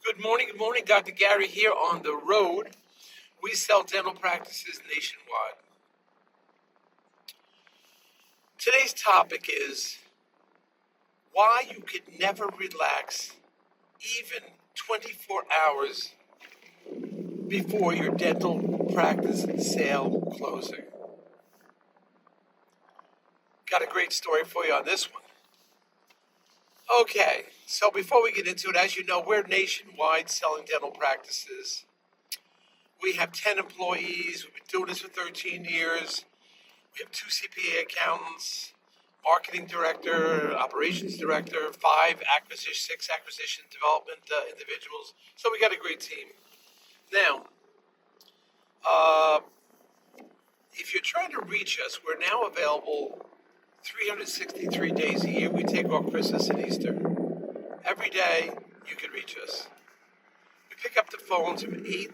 Good morning, Dr. Gary here on the road. We sell dental practices nationwide. Today's topic is why you could never relax even 24 hours before your dental practice sale closing. Got a great story for you on this one. Okay, so before we get into it, as you know, we're nationwide selling dental practices. We have 10 employees. We've been doing this for 13 years. We have 2 CPA accountants, marketing director, operations director, 6 acquisition development individuals. So we got a great team. Now, if you're trying to reach us, we're now available 363 days a year. We take off Christmas and Easter. Every day, you can reach us. We pick up the phones from 8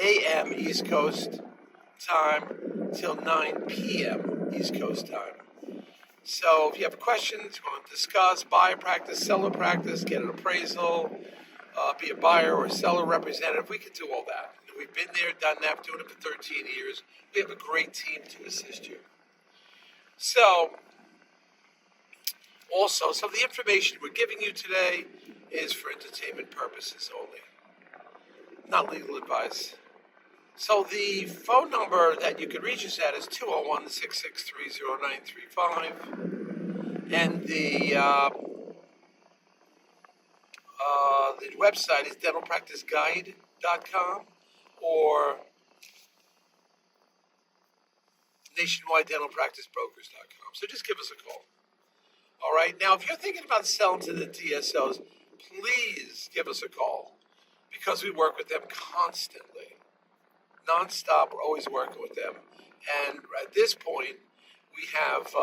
a.m. East Coast time till 9 p.m. East Coast time. So if you have questions, you want to discuss, buy a practice, sell a practice, get an appraisal, be a buyer or seller representative, we can do all that. We've been there, done that, doing it for 13 years. We have a great team to assist you. So, also, some of the information we're giving you today is for entertainment purposes only, not legal advice. So the phone number that you can reach us at is 201-663-0935. And the website is dentalpracticeguide.com or nationwidedentalpracticebrokers.com. So just give us a call. All right. Now, if you're thinking about selling to the DSOs, please give us a call because we work with them constantly, nonstop. We're always working with them. And at this point, we have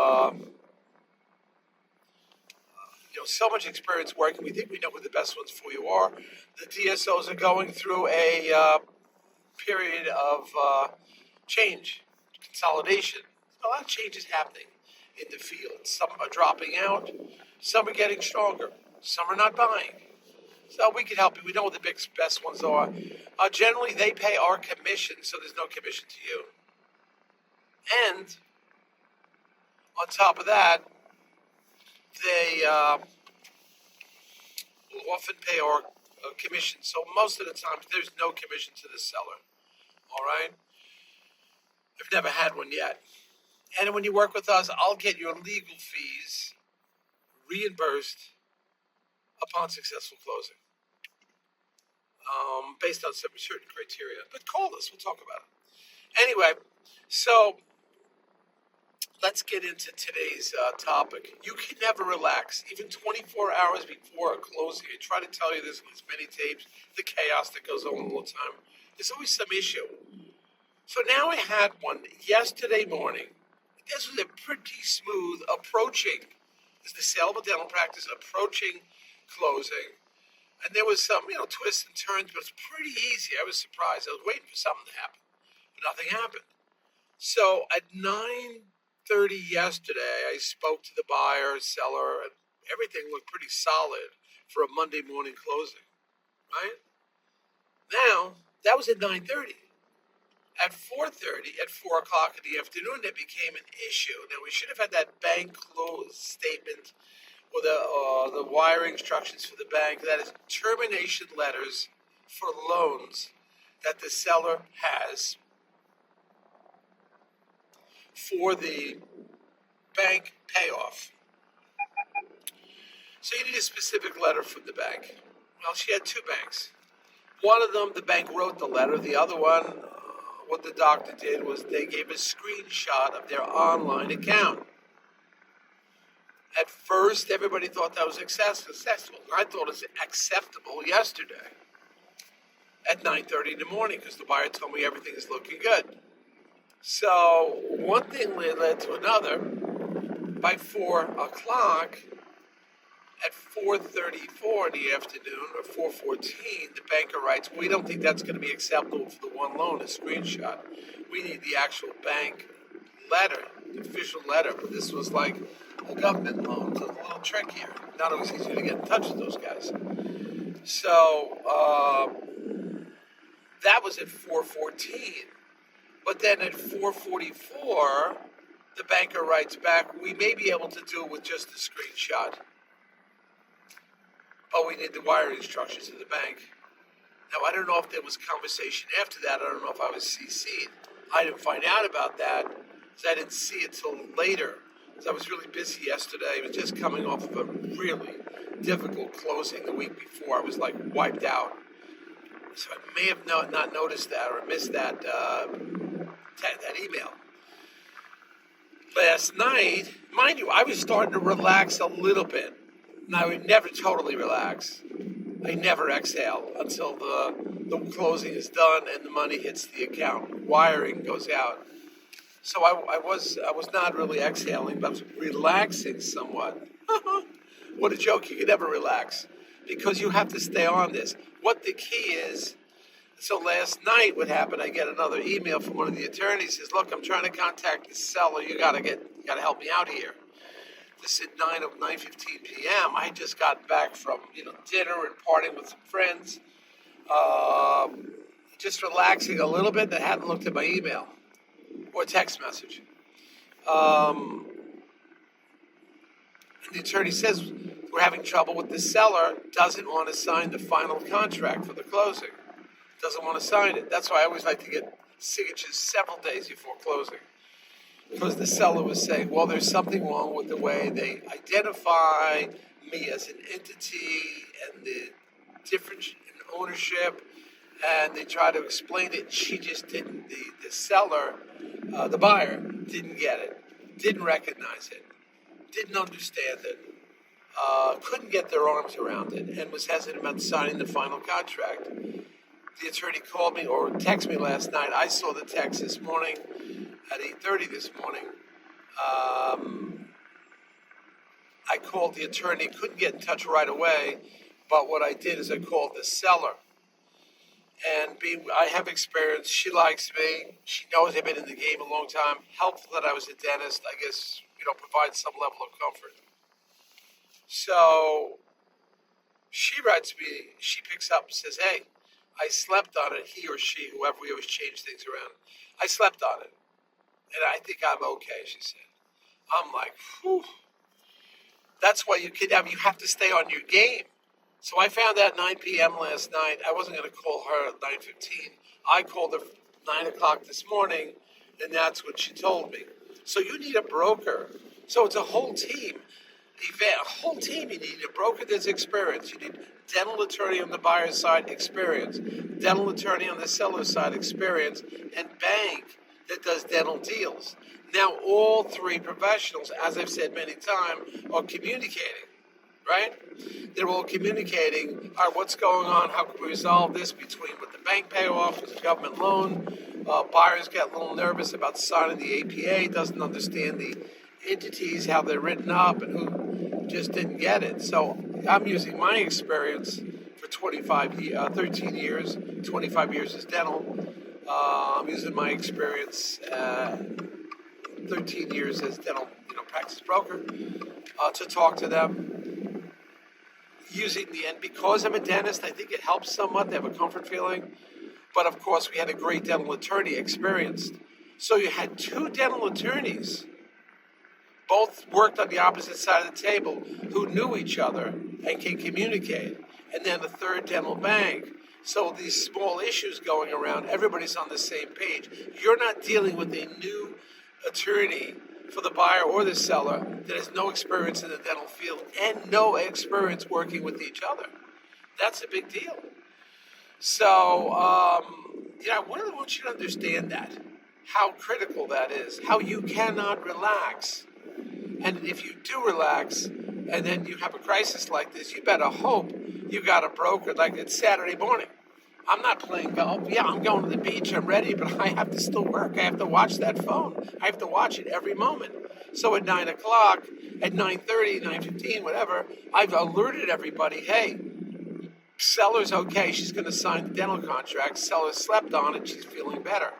so much experience working. We think we know what the best ones for you are. The DSOs are going through a period of change, consolidation. A lot of changes happening in the field. Some are dropping out. Some are getting stronger. Some are not buying. So we can help you. We know what the best ones are. Generally, they pay our commission, so there's no commission to you. And on top of that, they will often pay our commission. So most of the time, there's no commission to the seller. All right? I've never had one yet. And when you work with us, I'll get your legal fees reimbursed upon successful closing, based on some certain criteria. But call us, we'll talk about it. Anyway, so let's get into today's topic. You can never relax, even 24 hours before a closing. I try to tell you this in as many tapes, the chaos that goes on all the time. There's always some issue. So now I had one yesterday morning. This was a pretty smooth approaching. This is the sale of a dental practice approaching closing. And there was some, twists and turns, but it's pretty easy. I was surprised. I was waiting for something to happen, but nothing happened. So at 9:30 yesterday, I spoke to the buyer, seller, and everything looked pretty solid for a Monday morning closing, right? Now, that was at 9:30. At 4:30, at 4 o'clock in the afternoon, that became an issue. Now, we should have had that bank close statement or the wire instructions for the bank. That is termination letters for loans that the seller has for the bank payoff. So you need a specific letter from the bank. Well, she had 2 banks. One of them, the bank wrote the letter. The other one, what the doctor did was they gave a screenshot of their online account. At first, everybody thought that was successful. I thought it was acceptable yesterday at 9:30 in the morning because the buyer told me everything is looking good. So one thing led to another. By 4 o'clock, at 4:34 in the afternoon, or 4:14, the banker writes, we don't think that's going to be acceptable for the one loan, a screenshot. We need the actual bank letter, the official letter. But this was like a government loan, so it's a little trickier. Not always easy to get in touch with those guys. So that was at 4:14. But then at 4:44, the banker writes back, we may be able to do it with just a screenshot, but we need the wiring instructions to the bank. Now, I don't know if there was conversation after that. I don't know if I was CC'd. I didn't find out about that because I didn't see it till later. Because I was really busy yesterday. I was just coming off of a really difficult closing the week before. I was like wiped out. So I may have not noticed that or missed that email. Last night, mind you, I was starting to relax a little bit. Now, I would never totally relax. I never exhale until the closing is done and the money hits the account. Wiring goes out. So I was not really exhaling, but I was relaxing somewhat. What a joke! You can never relax because you have to stay on this. What the key is. So last night, what happened? I get another email from one of the attorneys. Says, "Look, I'm trying to contact the seller. You gotta help me out here." This is 9:15 p.m. I just got back from dinner and partying with some friends, just relaxing a little bit. I hadn't looked at my email or text message. And the attorney says we're having trouble with the seller. Doesn't want to sign the final contract for the closing. Doesn't want to sign it. That's why I always like to get signatures several days before closing. Because the seller was saying, well, there's something wrong with the way they identify me as an entity and the difference in ownership. And they try to explain it. She just didn't, the seller, the buyer, didn't get it, didn't recognize it, didn't understand it, couldn't get their arms around it, and was hesitant about signing the final contract. The attorney called me or texted me last night. I saw the text this morning at 8:30 this morning. I called the attorney, couldn't get in touch right away, but what I did is I called the seller. And I have experience. She likes me. She knows I've been in the game a long time. Helpful that I was a dentist, I guess, provides some level of comfort. So she writes me, she picks up and says, hey, I slept on it, he or she, whoever, we always change things around. I slept on it, and I think I'm okay, she said. I'm like, whew. That's why you have to stay on your game. So I found out 9 p.m. last night. I wasn't going to call her at 9:15. I called her 9 o'clock this morning, and that's what she told me. So you need a broker. So it's a whole team. A whole team. You need a broker that's experienced. You need dental attorney on the buyer's side, experience. Dental attorney on the seller's side, experience. And bank that does dental deals. Now all three professionals, as I've said many times, are communicating. Right? They're all communicating, all right, what's going on? How can we resolve this between what the bank payoff is a government loan? Buyers get a little nervous about signing the APA, doesn't understand the entities, how they're written up, and who just didn't get it. So I'm using my experience for 13 years, 25 years as dental. I'm using my experience, 13 years as dental practice broker, to talk to them. Using and because I'm a dentist, I think it helps somewhat. They have a comfort feeling. But of course, we had a great dental attorney experienced. So you had two dental attorneys, both worked on the opposite side of the table, who knew each other and can communicate. And then a third dental bank. So these small issues going around, everybody's on the same page. You're not dealing with a new attorney for the buyer or the seller that has no experience in the dental field and no experience working with each other. That's a big deal. So, I really want you to understand that, how critical that is, how you cannot relax. And if you do relax and then you have a crisis like this, you better hope you got a broker. Like it's Saturday morning. I'm not playing golf. Yeah, I'm going to the beach. I'm ready, but I have to still work. I have to watch that phone. I have to watch it every moment. So at 9 o'clock, at 9:30, 9:15, whatever, I've alerted everybody, hey, seller's okay. She's going to sign the dental contract. Seller slept on it. She's feeling better.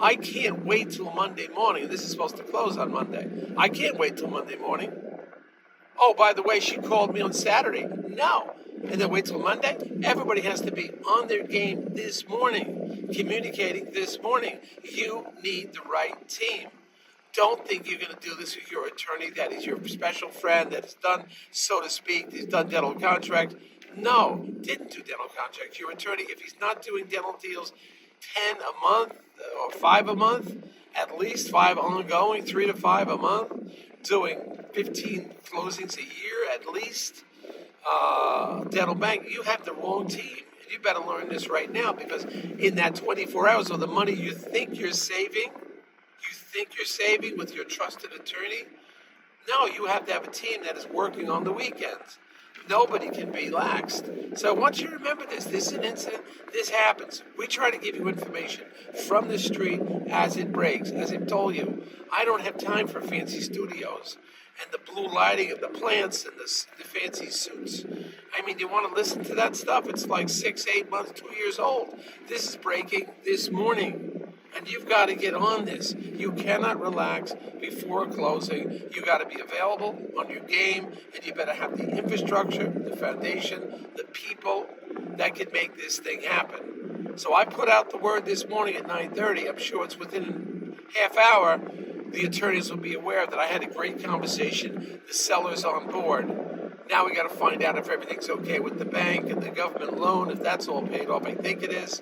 I can't wait till Monday morning. This is supposed to close on Monday. I can't wait till Monday morning. Oh, by the way, she called me on Saturday. No. and then wait till Monday. Everybody has to be on their game this morning, communicating this morning. You need the right team. Don't think you're going to do this with your attorney that is your special friend that has done, so to speak, he's done dental contract. No, didn't do dental contract. Your attorney, if he's not doing dental deals 10 a month or 5 a month, at least 5 ongoing, 3 to 5 a month, doing 15 closings a year at least, dental bank, you have the wrong team. You better learn this right now, because in that 24 hours of the money you think you're saving, with your trusted attorney, no, you have to have a team that is working on the weekends. Nobody can be laxed. So once you remember this is an incident, this happens. We try to give you information from the street as it breaks. As I told you, I don't have time for fancy studios and the blue lighting and the plants and the fancy suits. I mean, you want to listen to that stuff? It's like 6, 8 months, 2 years old. This is breaking this morning. And you've got to get on this. You cannot relax before closing. You got to be available on your game, and you better have the infrastructure, the foundation, the people that can make this thing happen. So I put out the word this morning at 9:30. I'm sure it's within half hour. The attorneys will be aware that I had a great conversation. The seller's on board. Now we got to find out if everything's okay with the bank and the government loan, if that's all paid off. I think it is.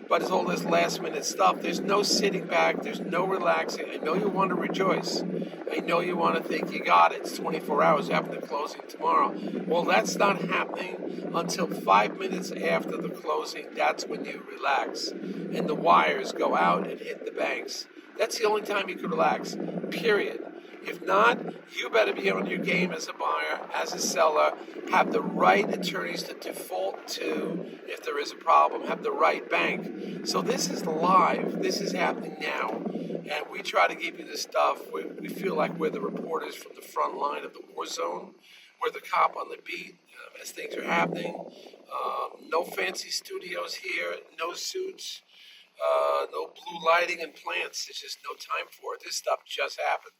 But it's all this last minute stuff. There's no sitting back. There's no relaxing. I know you want to rejoice. I know you want to think you got it. It's 24 hours after the closing tomorrow. Well, that's not happening until 5 minutes after the closing. That's when you relax. And the wires go out and hit the banks. That's the only time you can relax, period. If not, you better be on your game as a buyer, as a seller, have the right attorneys to default to if there is a problem, have the right bank. So this is live. This is happening now. And we try to give you this stuff. We feel like we're the reporters from the front line of the war zone. We're the cop on the beat as things are happening. No fancy studios here, no suits, no blue lighting and plants. There's just no time for it. This stuff just happened.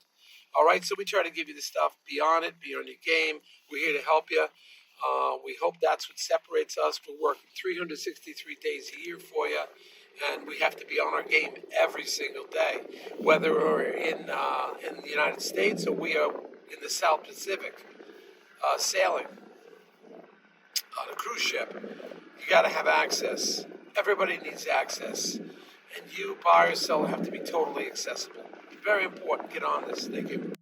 All right, so we try to give you the stuff. Be on it, be on your game. We're here to help you. We hope that's what separates us. We're working 363 days a year for you, and we have to be on our game every single day, whether we're in the United States or we are in the South Pacific sailing on a cruise ship. You got to have access. Everybody needs access, and you, buyer, seller, have to be totally accessible. Very important. Get on this. Thank you.